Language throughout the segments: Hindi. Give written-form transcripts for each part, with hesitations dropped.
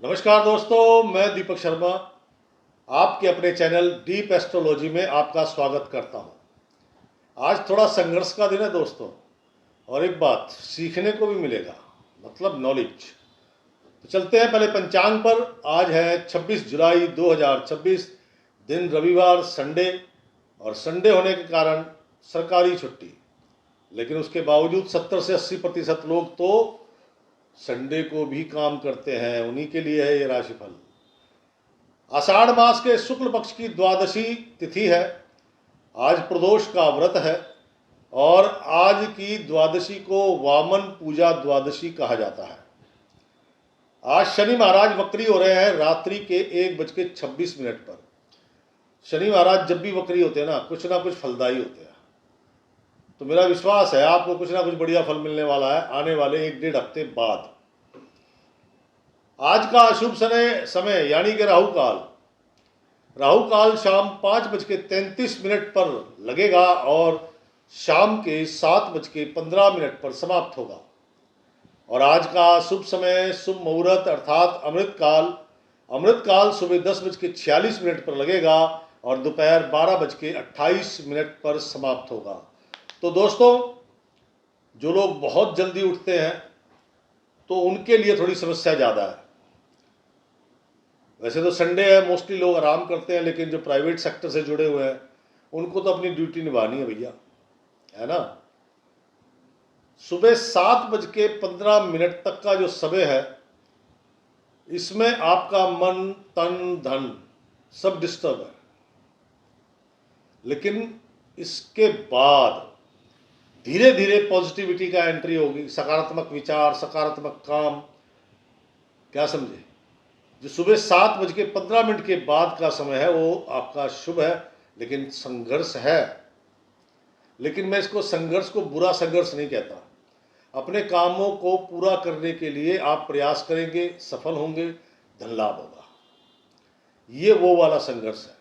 नमस्कार दोस्तों, मैं दीपक शर्मा आपके अपने चैनल डीप एस्ट्रोलॉजी में आपका स्वागत करता हूं। आज थोड़ा संघर्ष का दिन है दोस्तों, और एक बात सीखने को भी मिलेगा, मतलब नॉलेज। तो चलते हैं पहले पंचांग पर। आज है 26 जुलाई 2026, दिन रविवार, संडे। और संडे होने के कारण सरकारी छुट्टी, लेकिन उसके बावजूद 70 से 80% लोग तो संडे को भी काम करते हैं। उन्हीं के लिए है ये राशिफल। आषाढ़ मास के शुक्ल पक्ष की द्वादशी तिथि है। आज प्रदोष का व्रत है और आज की द्वादशी को वामन पूजा द्वादशी कहा जाता है। आज शनि महाराज वक्री हो रहे हैं रात्रि के 1:26 पर। शनि महाराज जब भी वक्री होते हैं ना कुछ फलदायी होते हैं। तो मेरा विश्वास है आपको कुछ ना कुछ बढ़िया फल मिलने वाला है आने वाले 1-1.5 हफ्ते बाद। आज का अशुभ समय यानी कि राहु काल शाम 5:33 पर लगेगा और शाम के 7:15 पर समाप्त होगा। और आज का शुभ समय शुभ मुहूर्त अर्थात अमृत काल सुबह 10:46 पर लगेगा और दोपहर 12:28 पर समाप्त होगा। तो दोस्तों, जो लोग बहुत जल्दी उठते हैं तो उनके लिए थोड़ी समस्या ज़्यादा है। वैसे तो संडे है, मोस्टली लोग आराम करते हैं, लेकिन जो प्राइवेट सेक्टर से जुड़े हुए हैं उनको तो अपनी ड्यूटी निभानी है भैया, है ना। सुबह 7:15 तक का जो समय है, इसमें आपका मन तन धन सब डिस्टर्ब है। लेकिन इसके बाद धीरे धीरे पॉजिटिविटी का एंट्री होगी, सकारात्मक विचार, सकारात्मक काम। क्या समझे? जो सुबह 7:15 के बाद का समय है वो आपका शुभ है, लेकिन संघर्ष है। लेकिन मैं इसको संघर्ष को बुरा संघर्ष नहीं कहता। अपने कामों को पूरा करने के लिए आप प्रयास करेंगे, सफल होंगे, धन लाभ होगा। ये वो वाला संघर्ष है।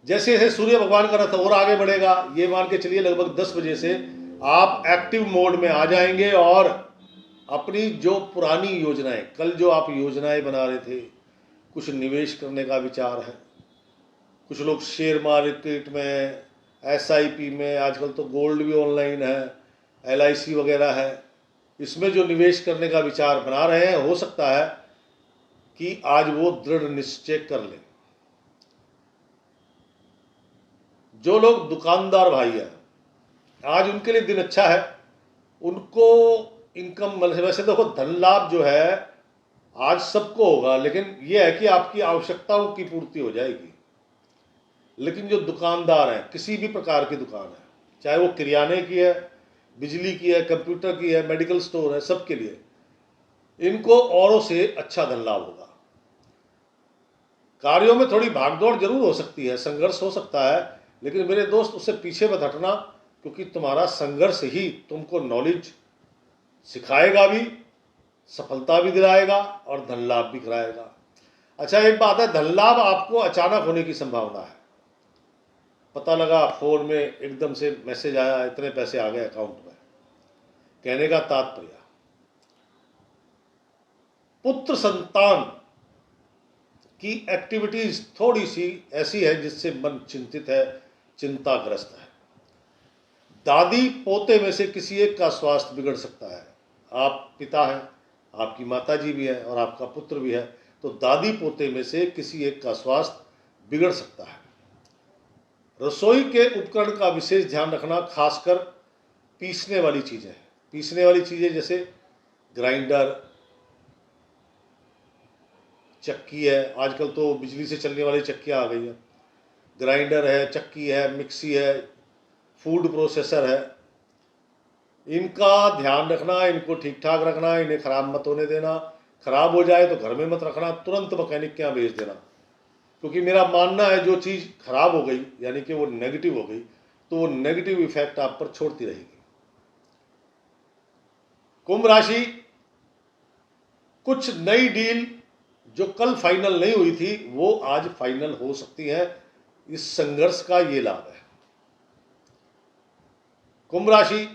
जैसे जैसे सूर्य भगवान का रथ और आगे बढ़ेगा, ये मान के चलिए लगभग 10 बजे से आप एक्टिव मोड में आ जाएंगे और अपनी जो पुरानी योजनाएं, कल जो आप योजनाएं बना रहे थे, कुछ निवेश करने का विचार है। कुछ लोग शेयर मार्केट में, SIP में, आजकल तो गोल्ड भी ऑनलाइन है, LIC वगैरह है, इसमें जो निवेश करने का विचार बना रहे हैं, हो सकता है कि आज वो दृढ़ निश्चय कर लें। जो लोग दुकानदार भाई हैं, आज उनके लिए दिन अच्छा है। उनको इनकम, वैसे देखो धन लाभ जो है आज सबको होगा, लेकिन यह है कि आपकी आवश्यकताओं की पूर्ति हो जाएगी। लेकिन जो दुकानदार हैं, किसी भी प्रकार की दुकान है, चाहे वो किराने की है, बिजली की है, कंप्यूटर की है, मेडिकल स्टोर है, सबके लिए इनको औरों से अच्छा धन लाभ होगा। कार्यों में थोड़ी भागदौड़ जरूर हो सकती है, संघर्ष हो सकता है, लेकिन मेरे दोस्त उससे पीछे मत हटना, क्योंकि तुम्हारा संघर्ष ही तुमको नॉलेज सिखाएगा भी, सफलता भी दिलाएगा और धन लाभ भी कराएगा। अच्छा, एक बात है, धन लाभ आपको अचानक होने की संभावना है। पता लगा फोन में एकदम से मैसेज आया, इतने पैसे आ गए अकाउंट में। कहने का तात्पर्य, पुत्र संतान की एक्टिविटीज थोड़ी सी ऐसी है जिससे मन चिंतित है, चिंताग्रस्त है। दादी पोते में से किसी एक का स्वास्थ्य बिगड़ सकता है। आप पिता हैं, आपकी माता जी भी है और आपका पुत्र भी है, तो दादी पोते में से किसी एक का स्वास्थ्य बिगड़ सकता है। रसोई के उपकरण का विशेष ध्यान रखना, खासकर पीसने वाली चीज़ें जैसे ग्राइंडर, चक्की है, आजकल तो बिजली से चलने वाली चक्कियाँ आ गई हैं। ग्राइंडर है, चक्की है, मिक्सी है, फूड प्रोसेसर है, इनका ध्यान रखना, इनको ठीक ठाक रखना, इन्हें ख़राब मत होने देना। ख़राब हो जाए तो घर में मत रखना, तुरंत मैकेनिक के यहाँ भेज देना। क्योंकि मेरा मानना है जो चीज़ खराब हो गई यानी कि वो नेगेटिव हो गई, तो वो नेगेटिव इफेक्ट आप पर छोड़ती रहेगी। कुंभ राशि, कुछ नई डील जो कल फाइनल नहीं हुई थी वो आज फाइनल हो सकती है। इस संघर्ष का ये लाभ है। कुंभ राशि,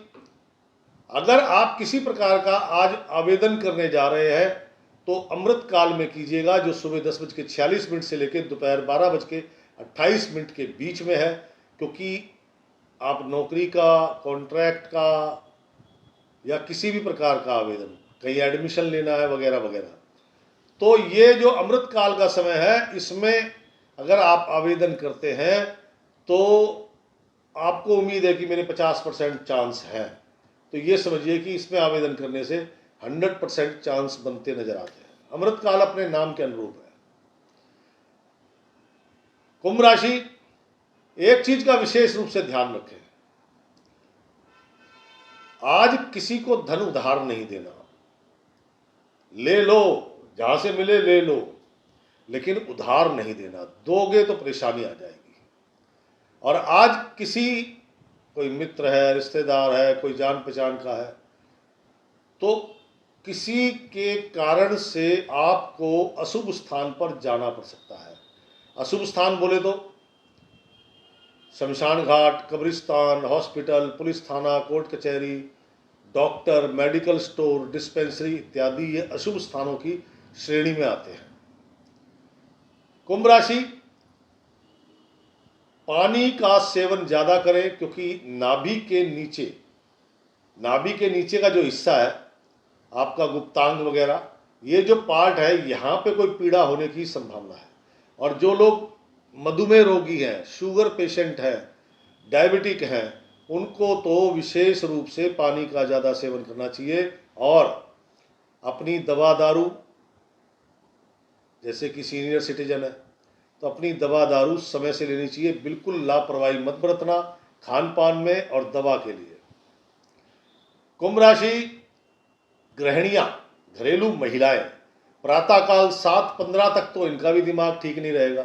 अगर आप किसी प्रकार का आज आवेदन करने जा रहे हैं तो अमृत काल में कीजिएगा, जो सुबह 10:46 से लेकर दोपहर 12:28 के बीच में है, क्योंकि आप नौकरी का, कॉन्ट्रैक्ट का या किसी भी प्रकार का आवेदन, कहीं एडमिशन लेना है वगैरह वगैरह, तो ये जो अमृत काल का समय है, इसमें अगर आप आवेदन करते हैं तो आपको उम्मीद है कि मेरे 50% चांस हैं, तो ये समझिए कि इसमें आवेदन करने से 100% चांस बनते नजर आते हैं। अमृत काल अपने नाम के अनुरूप है। कुंभ राशि, एक चीज का विशेष रूप से ध्यान रखें, आज किसी को धन उधार नहीं देना। ले लो, जहां से मिले ले लो, लेकिन उधार नहीं देना। दोगे तो परेशानी आ जाएगी। और आज किसी, कोई मित्र है, रिश्तेदार है, कोई जान पहचान का है, तो किसी के कारण से आपको अशुभ स्थान पर जाना पड़ सकता है। अशुभ स्थान बोले तो शमशान घाट, कब्रिस्तान, हॉस्पिटल, पुलिस थाना, कोर्ट कचहरी, डॉक्टर, मेडिकल स्टोर, डिस्पेंसरी इत्यादि, ये अशुभ स्थानों की श्रेणी में आते हैं। कुंभ राशि, पानी का सेवन ज्यादा करें, क्योंकि नाभि के नीचे का जो हिस्सा है आपका गुप्तांग वगैरह, ये जो पार्ट है, यहाँ पे कोई पीड़ा होने की संभावना है। और जो लोग मधुमेह रोगी हैं, शुगर पेशेंट हैं, डायबिटिक हैं, उनको तो विशेष रूप से पानी का ज़्यादा सेवन करना चाहिए। और अपनी दवा दारू, जैसे कि सीनियर सिटीजन है तो अपनी दवा दारू समय से लेनी चाहिए। बिल्कुल लापरवाही मत बरतना खान पान में और दवा के लिए। कुंभ राशि, गृहिणियां, घरेलू महिलाएं, प्रातःकाल 7:15 तक तो इनका भी दिमाग ठीक नहीं रहेगा।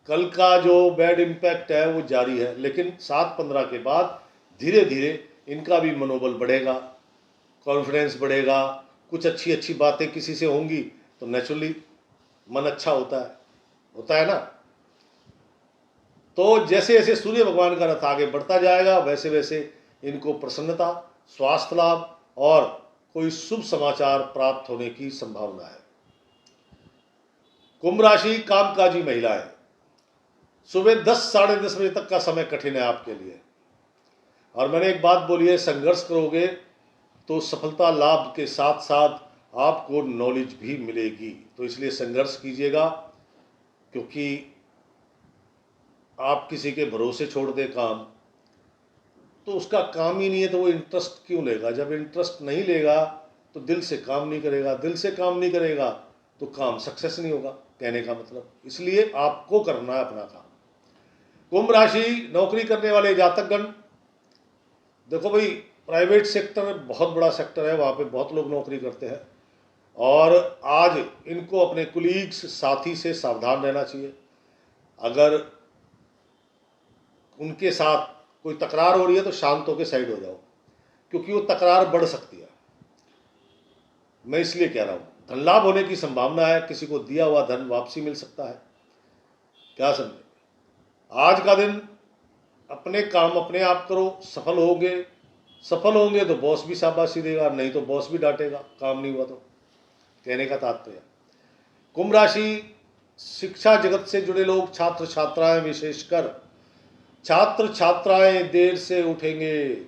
कल का जो बैड इम्पैक्ट है वो जारी है, लेकिन 7:15 के बाद धीरे धीरे इनका भी मनोबल बढ़ेगा, कॉन्फिडेंस बढ़ेगा। कुछ अच्छी अच्छी बातें किसी से होंगी तो नेचुरली मन अच्छा होता है ना। तो जैसे जैसे सूर्य भगवान का रथ आगे बढ़ता जाएगा, वैसे वैसे इनको प्रसन्नता, स्वास्थ्य लाभ और कोई शुभ समाचार प्राप्त होने की संभावना है। कुंभ राशि, कामकाजी महिलाएं, सुबह 10 साढ़े 10 बजे तक का समय कठिन है आपके लिए। और मैंने एक बात बोली है, संघर्ष करोगे तो सफलता लाभ के साथ साथ आपको नॉलेज भी मिलेगी। तो इसलिए संघर्ष कीजिएगा, क्योंकि आप किसी के भरोसे छोड़ दे काम, तो उसका काम ही नहीं है, तो वो इंटरेस्ट क्यों लेगा। जब इंटरेस्ट नहीं लेगा तो दिल से काम नहीं करेगा, दिल से काम नहीं करेगा तो काम सक्सेस नहीं होगा, कहने का मतलब। इसलिए आपको करना है अपना काम। कुंभ राशि, नौकरी करने वाले जातकगण, देखो भाई, प्राइवेट सेक्टर बहुत बड़ा सेक्टर है, वहाँ पे बहुत लोग नौकरी करते हैं। और आज इनको अपने कुलीग्स, साथी से सावधान रहना चाहिए। अगर उनके साथ कोई तकरार हो रही है तो शांत होकर साइड हो जाओ, क्योंकि वो तकरार बढ़ सकती है। मैं इसलिए कह रहा हूँ, धन लाभ होने की संभावना है, किसी को दिया हुआ धन वापसी मिल सकता है। क्या समझे? आज का दिन अपने काम अपने आप करो, सफल होंगे तो बॉस भी शाबाशी देगा, नहीं तो बॉस भी डांटेगा, काम नहीं हुआ तो, कहने का तात्पर्य। कुंभ राशि, शिक्षा जगत से जुड़े लोग, छात्र छात्राएं, विशेषकर छात्र छात्राएं देर से उठेंगे,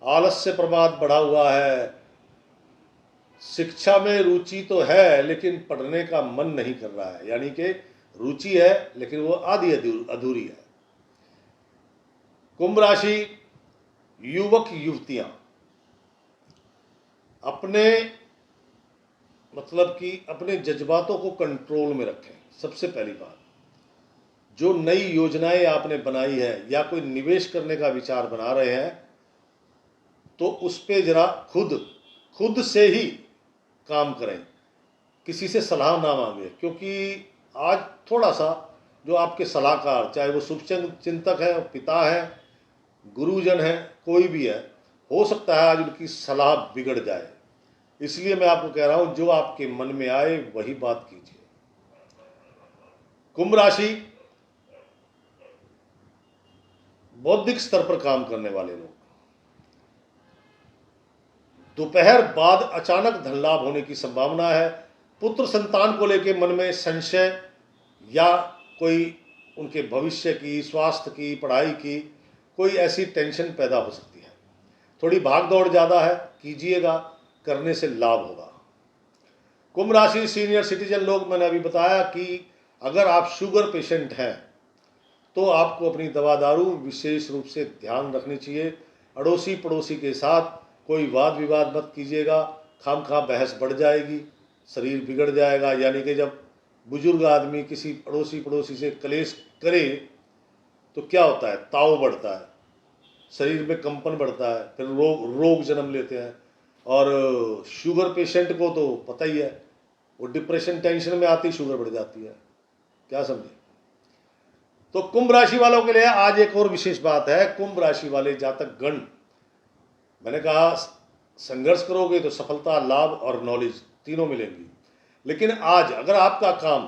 आलस्य प्रमाद बढ़ा हुआ है, शिक्षा में रुचि तो है लेकिन पढ़ने का मन नहीं कर रहा है, यानी कि रुचि है लेकिन वो आधी अधूरी है। कुंभ राशि, युवक युवतियां अपने जज्बातों को कंट्रोल में रखें। सबसे पहली बात, जो नई योजनाएं आपने बनाई है या कोई निवेश करने का विचार बना रहे हैं, तो उस पे जरा खुद से ही काम करें, किसी से सलाह ना मांगे। क्योंकि आज थोड़ा सा जो आपके सलाहकार, चाहे वो शुभ चिंतक है, पिता है, गुरुजन है, कोई भी है, हो सकता है आज उनकी सलाह बिगड़ जाए। इसलिए मैं आपको कह रहा हूं, जो आपके मन में आए वही बात कीजिए। कुंभ राशि, बौद्धिक स्तर पर काम करने वाले लोग, दोपहर बाद अचानक धन लाभ होने की संभावना है। पुत्र संतान को लेकर मन में संशय या कोई उनके भविष्य की, स्वास्थ्य की, पढ़ाई की कोई ऐसी टेंशन पैदा हो सकती है। थोड़ी भाग दौड़ ज़्यादा है, कीजिएगा, करने से लाभ होगा। कुंभ राशि सीनियर सिटीजन लोग, मैंने अभी बताया कि अगर आप शुगर पेशेंट हैं तो आपको अपनी दवा दारू विशेष रूप से ध्यान रखनी चाहिए। अड़ोसी पड़ोसी के साथ कोई वाद विवाद मत कीजिएगा, खामखा बहस बढ़ जाएगी, शरीर बिगड़ जाएगा। यानी कि जब बुजुर्ग आदमी किसी अड़ोसी पड़ोसी से कलेश करे तो क्या होता है, ताव बढ़ता है, शरीर में कंपन बढ़ता है, फिर रोग जन्म लेते हैं। और शुगर पेशेंट को तो पता ही है, वो डिप्रेशन टेंशन में आती शुगर बढ़ जाती है। क्या समझे? तो कुंभ राशि वालों के लिए आज एक और विशेष बात है। कुंभ राशि वाले जातक गण, मैंने कहा संघर्ष करोगे तो सफलता, लाभ और नॉलेज तीनों मिलेंगी। लेकिन आज अगर आपका काम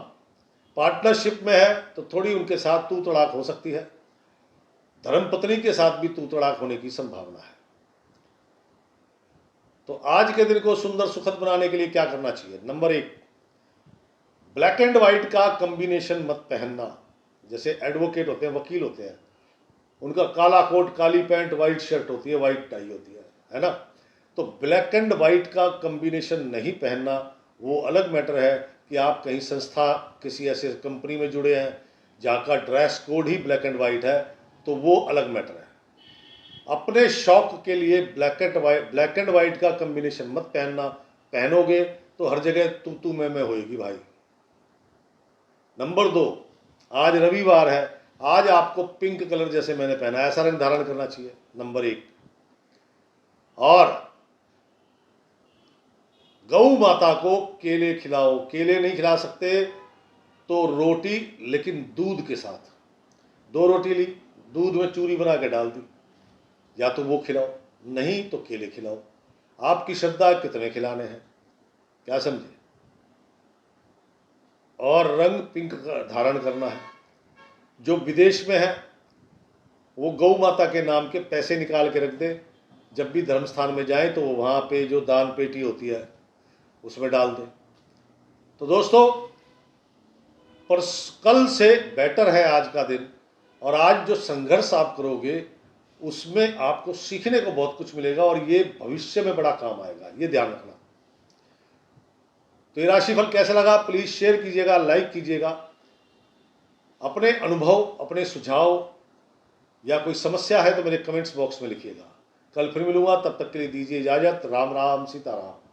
पार्टनरशिप में है तो थोड़ी उनके साथ तू तड़ाक हो सकती है। धर्मपत्नी के साथ भी तू तड़ाक होने की संभावना है। तो आज के दिन को सुंदर सुखद बनाने के लिए क्या करना चाहिए? नंबर 1, ब्लैक एंड व्हाइट का कॉम्बिनेशन मत पहनना। जैसे एडवोकेट होते हैं, वकील होते हैं, उनका काला कोट, काली पैंट, वाइट शर्ट होती है, वाइट टाई होती है ना। तो ब्लैक एंड वाइट का कॉम्बिनेशन नहीं पहनना, वो अलग मैटर है कि आप कहीं संस्था किसी ऐसे कंपनी में जुड़े हैं जहाँ का dress code he black and white है, तो वो अलग मैटर है। अपने शौक के लिए ब्लैक एंड वाइट का कॉम्बिनेशन मत पहनना। पहनोगे तो हर जगह तू मैं होएगी भाई। नंबर 2, आज रविवार है, आज आपको पिंक कलर जैसे मैंने पहना है ऐसा रंग धारण करना चाहिए। नंबर 1, और गौ माता को केले खिलाओ। केले नहीं खिला सकते तो रोटी, लेकिन दूध के साथ। 2 रोटी ली, दूध में चूरी बना के डाल दी, या तो वो खिलाओ, नहीं तो केले खिलाओ। आपकी श्रद्धा, कितने खिलाने हैं, क्या समझे? और रंग पिंक का धारण करना है। जो विदेश में है वो गौ माता के नाम के पैसे निकाल के रख दे, जब भी धर्म स्थान में जाए तो वहाँ पे जो दान पेटी होती है उसमें डाल दे। तो दोस्तों, पर कल से बेटर है आज का दिन, और आज जो संघर्ष आप करोगे उसमें आपको सीखने को बहुत कुछ मिलेगा और ये भविष्य में बड़ा काम आएगा, ये ध्यान रखना। तो ये राशिफल कैसा लगा प्लीज शेयर कीजिएगा, लाइक कीजिएगा। अपने अनुभव, अपने सुझाव या कोई समस्या है तो मेरे कमेंट्स बॉक्स में लिखिएगा। कल फिर मिलूंगा, तब तक के लिए दीजिए इजाजत। राम राम, सीताराम।